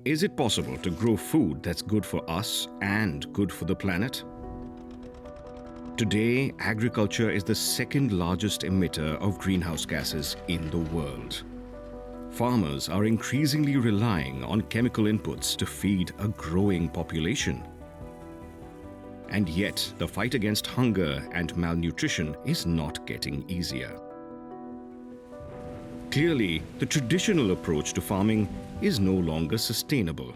Is it possible to grow food that's good for us and good for the planet? Today, agriculture is the second largest emitter of greenhouse gases in the world. Farmers are increasingly relying on chemical inputs to feed a growing population. And yet, the fight against hunger and malnutrition is not getting easier. Clearly, the traditional approach to farming is no longer sustainable.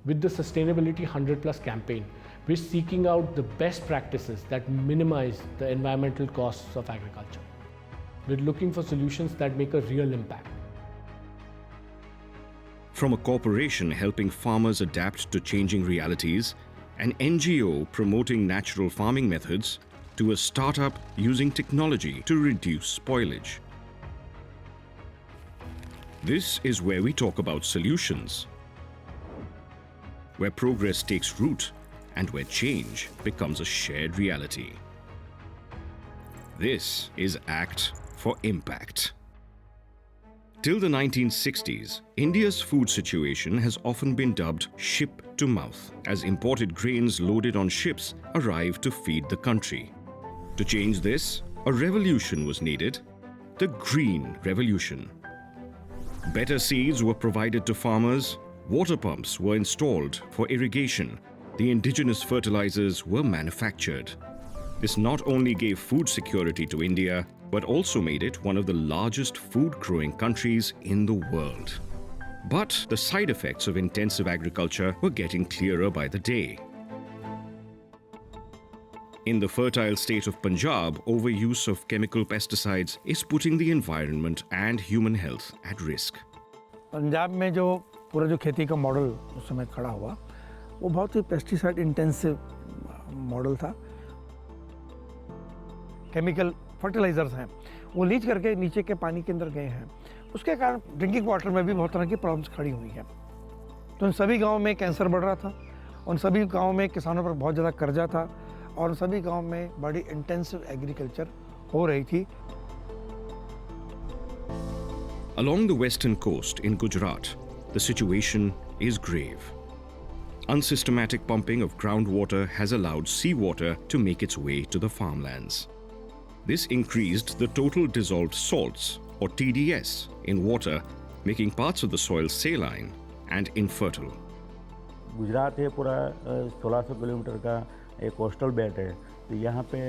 With the Sustainability 100+ campaign, we're seeking out the best practices that minimize the environmental costs of agriculture. We're looking for solutions that make a real impact. From a corporation helping farmers adapt to changing realities, an NGO promoting natural farming methods, to a startup using technology to reduce spoilage. This is where we talk about solutions, where progress takes root and where change becomes a shared reality. This is ACT for Impact. Till the 1960s, India's food situation has often been dubbed ship to mouth, as imported grains loaded on ships arrived to feed the country. To change this, a revolution was needed, the Green Revolution. Better seeds were provided to farmers, water pumps were installed for irrigation, the indigenous fertilizers were manufactured. This not only gave food security to India, but also made it one of the largest food-growing countries in the world. But the side effects of intensive agriculture were getting clearer by the day. In the fertile state of Punjab, overuse of chemical pesticides is putting the environment and human health at risk. Punjab में जो पूरा जो खेती का model उस समय खड़ा हुआ, वो बहुत ही पेस्टिसाइड इंटेंसिव मॉडल था। केमिकल फर्टिलाइजर्स हैं, वो लीच करके नीचे के पानी के अंदर गए हैं। उसके कारण ड्रिंकिंग वाटर में भी बहुत तरह की प्रॉब्लम्स खड़ी हुई हैं। तो उन सभी गाँव में कैंसर बढ़ रहा था, उन सभी गाँव में किसानों पर बहुत ज़्यादा कर्जा था और उन सभी गाँव में बड़ी इंटेंसिव एग्रीकल्चर हो रही थी। Along the western coast in Gujarat, the situation is grave. Unsystematic pumping of groundwater has allowed seawater to make its way to the farmlands. This increased the total dissolved salts, or TDS, in water, making parts of the soil saline and infertile. Gujarat ये पूरा 1600 kilometre का एक coastal belt है, तो यहाँ पे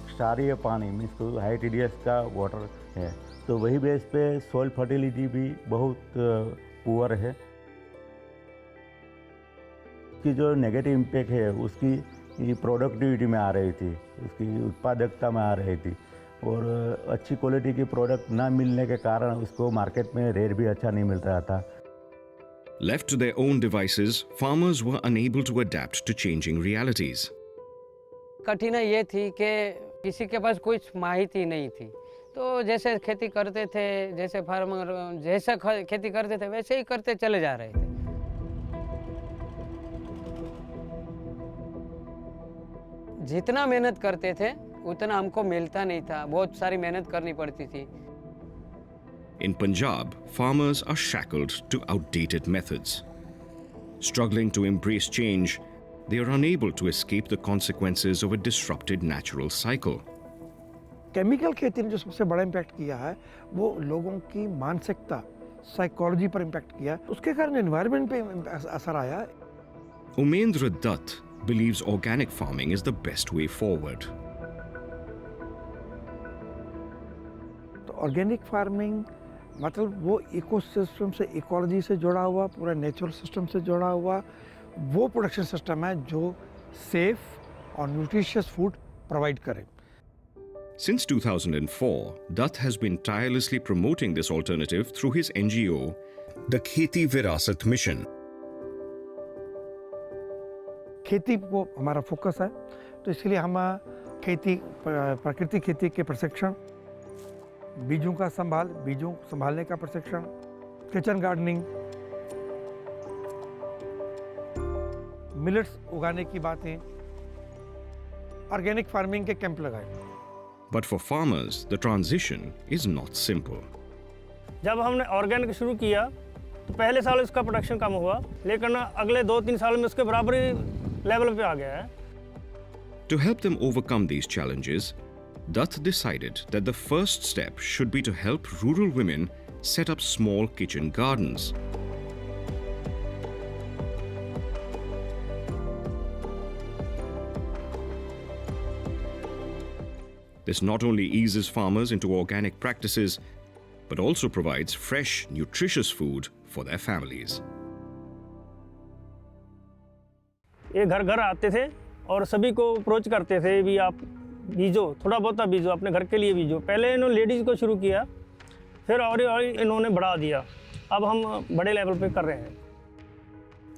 क्षारीय पानी मीन्स हाई TDS का वाटर है, तो वही बेस पे सॉइल फर्टिलिटी भी बहुत पुअर है। की जो नेगेटिव इम्पैक्ट है उसकी प्रोडक्टिविटी में आ रही थी, उसकी उत्पादकता में आ रही थी और अच्छी क्वालिटी की प्रोडक्ट ना मिलने के कारण उसको मार्केट में रेट भी अच्छा नहीं मिल रहा था। Left to their own devices, farmers were unable to adapt to changing realities. कठिनाई ये थी कि किसी के पास कोई माहिती नहीं थी, तो जैसे खेती करते थे, जैसे फार्मर जैसा खेती करते थे वैसे ही करते चले जा रहे थे। जितना मेहनत करते थे उतना हमको मिलता नहीं था, बहुत सारी मेहनत करनी पड़ती थी। In Punjab, farmers are shackled to outdated methods. Struggling to embrace change, they are unable to escape the consequences of a disrupted natural cycle. Chemical खेती ने जो सबसे बड़ा इम्पैक्ट किया है वो लोगों की मानसिकता, साइकोलॉजी पर इम्पैक्ट किया, उसके कारण एनवायरनमेंट पे असर आया। Umendra Dutt believes organic farming is the best way forward. तो ऑर्गेनिक फार्मिंग मतलब वो इकोसिस्टम से, इकोलॉजी से जुड़ा हुआ, पूरा नेचुरल सिस्टम से जुड़ा हुआ वो प्रोडक्शन सिस्टम है जो सेफ और न्यूट्रिशियस फूड प्रोवाइड करे। Since 2004, Dutt has been tirelessly promoting this alternative through his NGO, the Kheti Virasat Mission. खेती वो हमारा फोकस है, तो इसलिए हम खेती, प्राकृतिक खेती के प्रशिक्षण, बीजों का बीजों संभालने का प्रशिक्षण, किचन गार्डनिंग, मिलेट्स उगाने की बातें, ऑर्गेनिक फार्मिंग के कैंप लगाए। But for farmers, the transition is not simple. जब हमने ऑर्गेनिक शुरू किया तो पहले साल इसका प्रोडक्शन कम हुआ, लेकिन अगले 2-3 साल में उसके बराबरी लेवल पे आ गया है। To help them overcome these challenges, Dutt decided that the first step should be to help rural women set up small kitchen gardens. This not only eases farmers into organic practices, but also provides fresh, nutritious food for their families. ये घर घर आते थे और सभी को approach करते थे भी आप बीजो, थोड़ा बहुत बीजो, अपने घर के लिए बीजो। पहले इन्होंने लेडीज़ को शुरू किया, फिर और इन्होंने बढ़ा दिया। अब हम बड़े लेवल पे कर रहे हैं।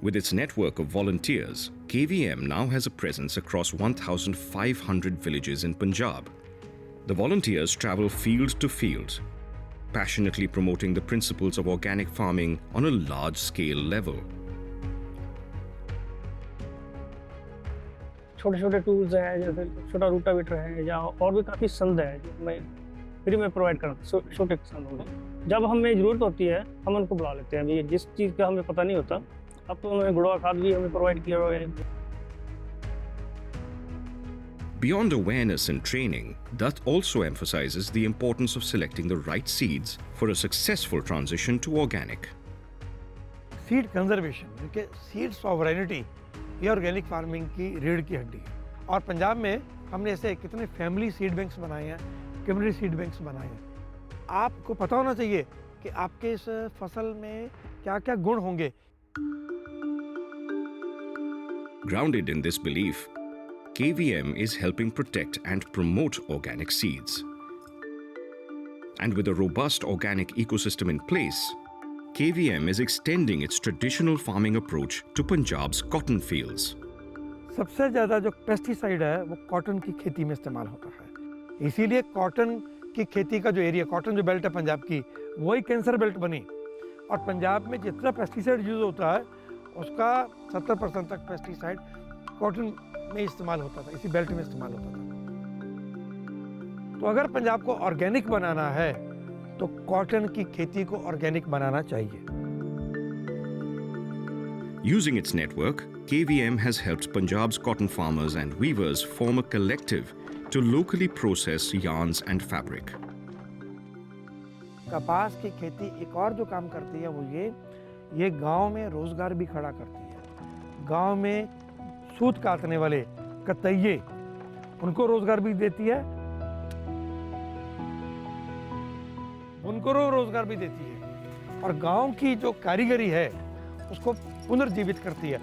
With its network of volunteers, KVM now has a presence across 1,500 villages in Punjab. The volunteers travel field to field, passionately promoting the principles of organic farming on a large-scale level. छोटे छोटे tools हैं, जैसे छोटा रूटावीटर है या और भी काफ़ी संद है जो मैं फ्री में प्रोवाइड करता हूँ छोटे किसानों को। जब हमें ज़रूरत होती है हम उनको बुला लेते हैं। अभी जिस चीज़ का हमें पता नहीं होता, अब तो उन्होंने गुड़वा खाद भी हमें प्रोवाइड किया हुआ है। Beyond awareness and training, Dutt also emphasizes the importance of selecting the right seeds for a successful transition to organic. Seed conservation, क्योंकि सीड सॉवरेनिटी ये ऑर्गेनिक फार्मिंग की रीढ़ की हड्डी है। और पंजाब में हमने ऐसे कितने फैमिली सीड बैंक्स बनाए हैं, कम्युनिटी सीड बैंक्स बनाए हैं। आपको पता होना चाहिए कि आपके इस फसल में क्या क्या गुण होंगे। Grounded in this belief, KVM is helping protect and promote organic seeds. And with a robust organic ecosystem in place, KVM is extending its traditional farming approach to Punjab's cotton fields. सबसे ज़्यादा जो pesticide है वो cotton की खेती में इस्तेमाल होता है। इसीलिए कॉटन की खेती का जो एरिया, कॉटन जो बेल्ट है पंजाब की, वही कैंसर बेल्ट बनी। और पंजाब में जितना पेस्टिसाइड यूज़ होता है उसका 70% तक पेस्टिसाइड कॉटन में इस्तेमाल होता था, इसी बेल्ट में इस्तेमाल होता था। तो अगर पंजाब को ऑर्गेनिक बनाना है तो कॉटन की खेती को ऑर्गेनिक बनाना चाहिए। Using its network, KVM has helped Punjab's cotton farmers and weavers form a collective to locally process yarns and fabric. कपास की खेती एक और जो काम करती है वो ये गांव में रोजगार भी खड़ा करती है। गांव में सूत काटने वाले कतइये, उनको रोजगार भी देती है, उनको रोजगार भी देती है। और गांव की जो कारीगरी है उसको पुनर्जीवित करती है।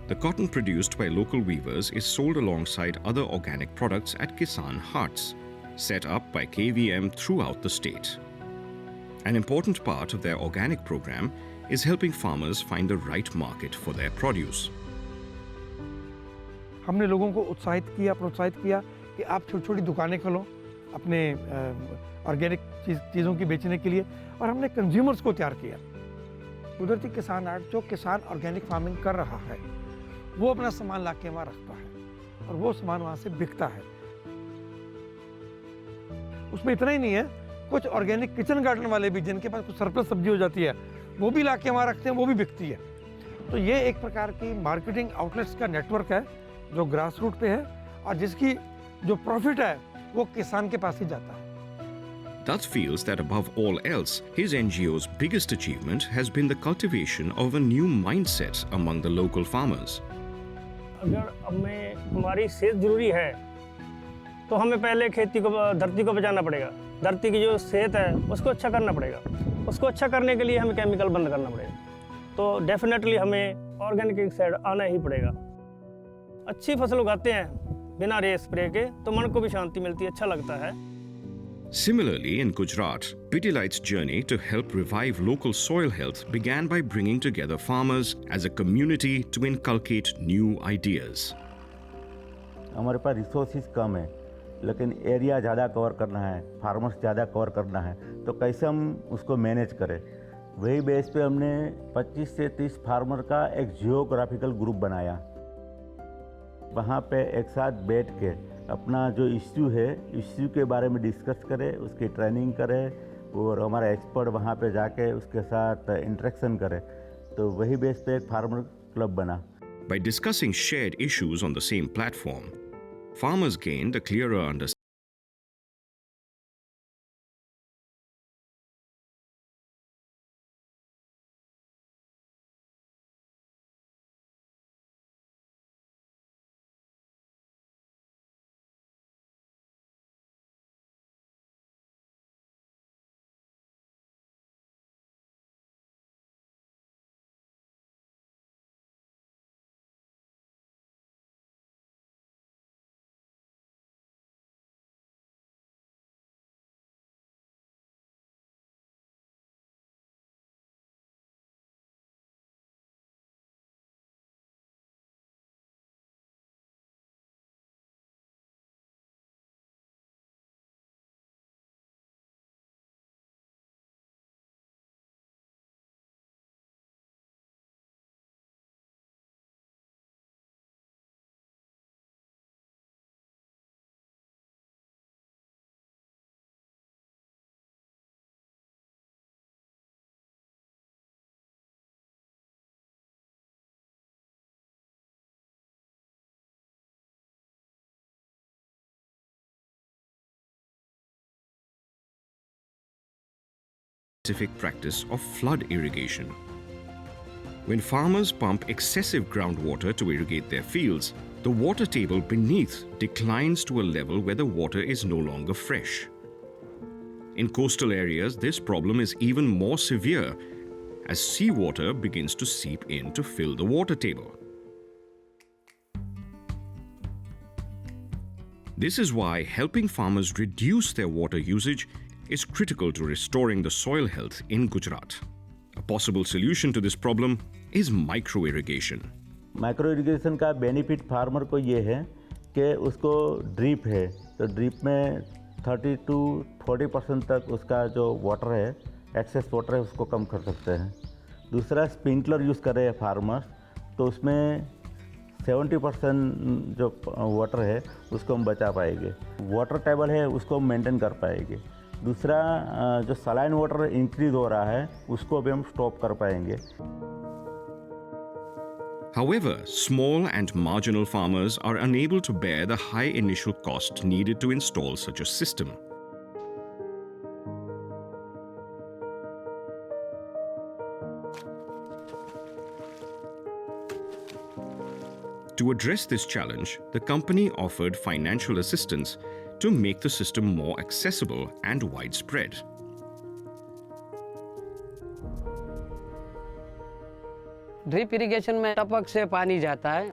The cotton produced by local weavers is sold alongside other organic products at Kisan Haats, set up by KVM throughout the state. An important part of their organic program is helping farmers find the right market for their produce. हमने लोगों को उत्साहित किया, प्रोत्साहित किया कि आप छोटी छोटी दुकानें खोलो अपने ऑर्गेनिक चीज़ों की बेचने के लिए। और हमने कंज्यूमर्स को तैयार किया। कुदरती किसान आर्ट, जो किसान ऑर्गेनिक फार्मिंग कर रहा है वो अपना सामान ला के वहाँ रखता है और वो सामान वहाँ से बिकता है। उसमें इतना ही नहीं है, कुछ ऑर्गेनिक किचन गार्डन वाले भी जिनके पास कुछ सरप्लस सब्जी हो जाती है वो भी ला के वहाँ रखते हैं, वो भी बिकती है। तो ये एक प्रकार की मार्केटिंग आउटलेट्स का नेटवर्क है जो ग्रास रूट पे है और जिसकी जो प्रॉफिट है वो किसान के पास ही जाता है। Dutt feels that above all else, his NGO's biggest achievement has been the cultivation of a new mindset among the local farmers. अगर हमारी सेहत जरूरी है तो हमें पहले खेती को, धरती को बचाना पड़ेगा। धरती की जो सेहत है उसको अच्छा करना पड़ेगा। उसको अच्छा करने के लिए हमें केमिकल बंद करना पड़ेगा। तो डेफिनेटली हमें ऑर्गेनिक साइड आना ही पड़ेगा। अच्छी फसल उगाते हैं बिना रे स्प्रे के तो मन को भी शांति मिलती है, अच्छा लगता है। Similarly, in Gujarat, Pidilite's journey to help revive local soil health began by bringing together farmers as a community to inculcate new ideas. हमारे पास रिसोर्सेज कम है लेकिन एरिया ज़्यादा कवर करना है, फार्मर्स ज़्यादा कवर करना है, तो कैसे हम उसको मैनेज करें। वही बेस पे हमने 25 से 30 फार्मर का एक जियोग्राफिकल ग्रुप बनाया वहाँ पे एक साथ बैठ के अपना जो इश्यू के बारे में डिस्कस करें, उसकी ट्रेनिंग करें और हमारा एक्सपर्ट वहाँ पे जाके उसके साथ इंटरेक्शन करे। तो वही बेस पे एक फार्मर क्लब बना। By discussing shared issues on the same platform, farmers gained a clearer understanding scientific practice of flood irrigation. When farmers pump excessive groundwater to irrigate their fields, the water table beneath declines to a level where the water is no longer fresh. In coastal areas, this problem is even more severe as seawater begins to seep in to fill the water table. This is why helping farmers reduce their water usage is critical to restoring the soil health in Gujarat. A possible solution to this problem is micro-irrigation. Micro irrigation का benefit farmer को ये है कि उसको drip है तो drip में 30 to 40% तक उसका जो वाटर है, एक्सेस वाटर है, उसको कम कर सकते हैं। दूसरा स्प्रिंकलर यूज़ कर रहे हैं फार्मर्स तो उसमें 70% जो वाटर है उसको हम बचा पाएंगे। वाटर टेबल है उसको हम मेंटेन कर पाएंगे। दूसरा जो सलाइन वाटर इंक्रीज हो रहा है उसको भी हम स्टॉप कर पाएंगे। However, small and marginal farmers are unable to bear the high initial cost needed to install such a system. To address this challenge, the company offered financial assistance to make the system more accessible and widespread. Drip irrigation में टपक से पानी जाता है,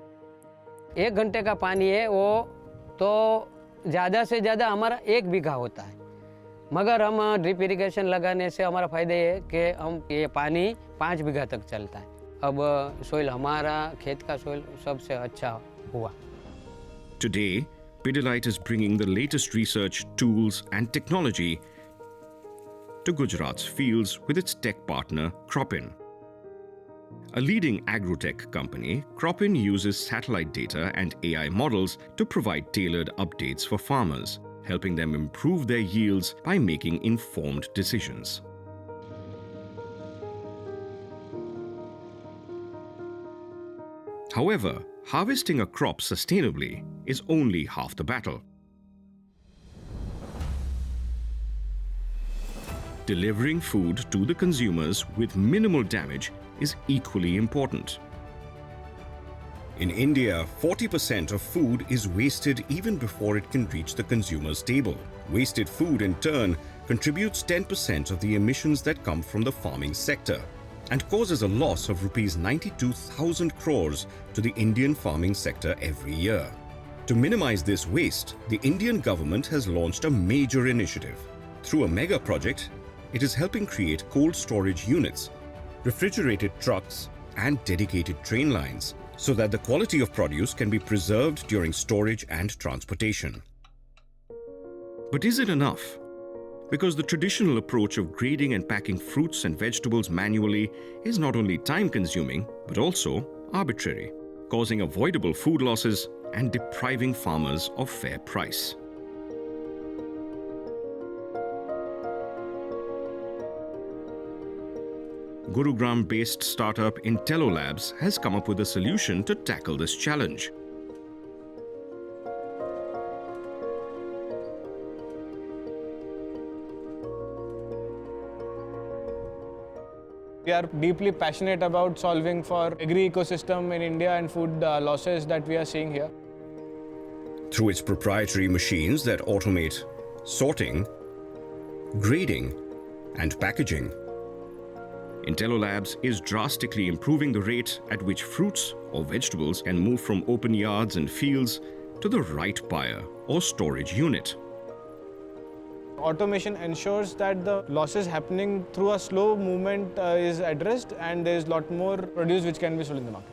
1 घंटे का पानी है वो तो ज़्यादा से ज़्यादा हमारा 1 बीघा होता है। मगर हम ड्रिप इरिगेशन लगाने से हमारा फ़ायदा ये है कि हम ये पानी 5 बीघा तक चलता है। अब सोइल हमारा खेत का सोइल सबसे अच्छा हुआ। Today, Pidilite is bringing the latest research, tools and technology to Gujarat's fields with its tech partner Cropin. A leading agrotech company, Cropin uses satellite data and AI models to provide tailored updates for farmers, helping them improve their yields by making informed decisions. However, harvesting a crop sustainably is only half the battle. Delivering food to the consumers with minimal damage is equally important. In India, 40% of food is wasted even before it can reach the consumer's table. Wasted food, in turn, contributes 10% of the emissions that come from the farming sector and causes a loss of Rs 92,000 crores to the Indian farming sector every year. To minimize this waste, the Indian government has launched a major initiative. Through a mega project, it is helping create cold storage units, refrigerated trucks, and dedicated train lines so that the quality of produce can be preserved during storage and transportation. But is it enough? Because the traditional approach of grading and packing fruits and vegetables manually is not only time-consuming, but also arbitrary, causing avoidable food losses and depriving farmers of fair price. Gurugram-based startup IntelloLabs has come up with a solution to tackle this challenge. We are deeply passionate about solving for agri-ecosystem in India and food losses that we are seeing here. Through its proprietary machines that automate sorting, grading, and packaging, IntelloLabs is drastically improving the rate at which fruits or vegetables can move from open yards and fields to the right buyer or storage unit. Automation ensures that the losses happening through a slow movement is addressed, and there is a lot more produce which can be sold in the market.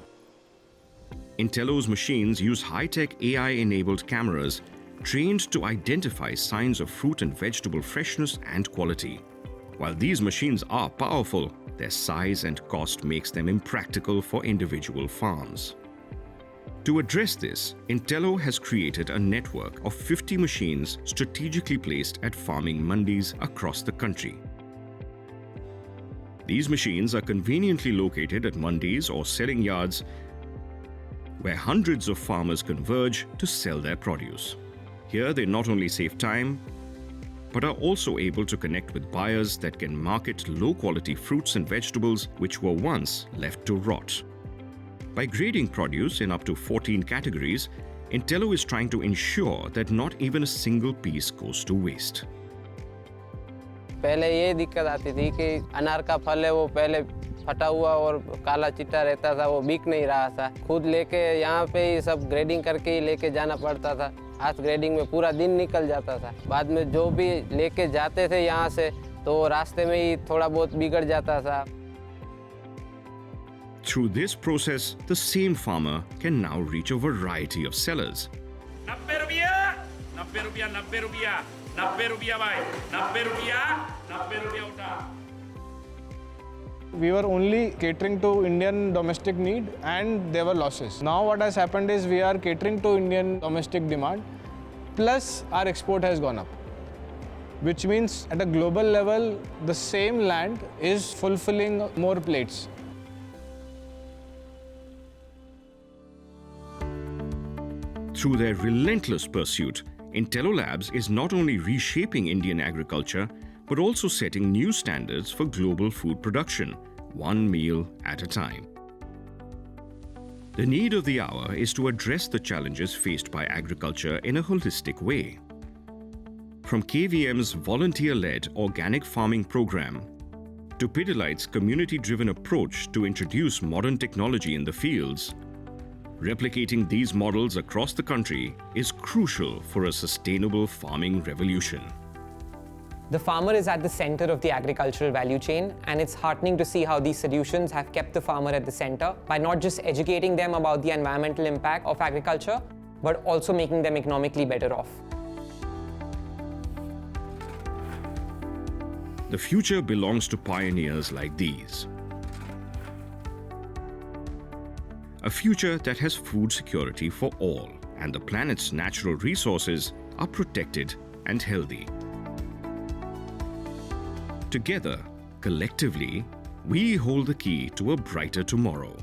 Intello's machines use high-tech AI-enabled cameras trained to identify signs of fruit and vegetable freshness and quality. While these machines are powerful, their size and cost makes them impractical for individual farms. To address this, Intello has created a network of 50 machines strategically placed at farming mandis across the country. These machines are conveniently located at mandis or selling yards where hundreds of farmers converge to sell their produce. Here they not only save time, but are also able to connect with buyers that can market low-quality fruits and vegetables which were once left to rot. By grading produce in up to 14 categories, Intello is trying to ensure that not even a single piece goes to waste. पहले ये दिक्कत आती थी कि अनार का फल है वो पहले फटा हुआ और काला चिट्टा रहता था, वो बिक नहीं रहा था। खुद लेके यहाँ पे ही सब ग्रेडिंग करके ही लेके जाना पड़ता था। हाथ ग्रेडिंग में पूरा दिन निकल जाता था। बाद में जो भी लेके जाते थे यहाँ से तो रास्ते में ही थोड़ा बहुत बिगड़ जाता था। Through this process, the same farmer can now reach a variety of sellers. 90 रुपया, 90 रुपया, 90 रुपया, 90 रुपया भाई, 90 रुपया, 90 रुपया उठा। We were only catering to Indian domestic need and there were losses. Now what has happened is we are catering to Indian domestic demand, plus our export has gone up. Which means at a global level, the same land is fulfilling more plates. Through their relentless pursuit, IntelloLabs is not only reshaping Indian agriculture, but also setting new standards for global food production, one meal at a time. The need of the hour is to address the challenges faced by agriculture in a holistic way. From KVM's volunteer-led organic farming program to Pidilite's community-driven approach to introduce modern technology in the fields, replicating these models across the country is crucial for a sustainable farming revolution. The farmer is at the center of the agricultural value chain, and it's heartening to see how these solutions have kept the farmer at the center by not just educating them about the environmental impact of agriculture, but also making them economically better off. The future belongs to pioneers like these. A future that has food security for all, and the planet's natural resources are protected and healthy. Together, collectively, we hold the key to a brighter tomorrow.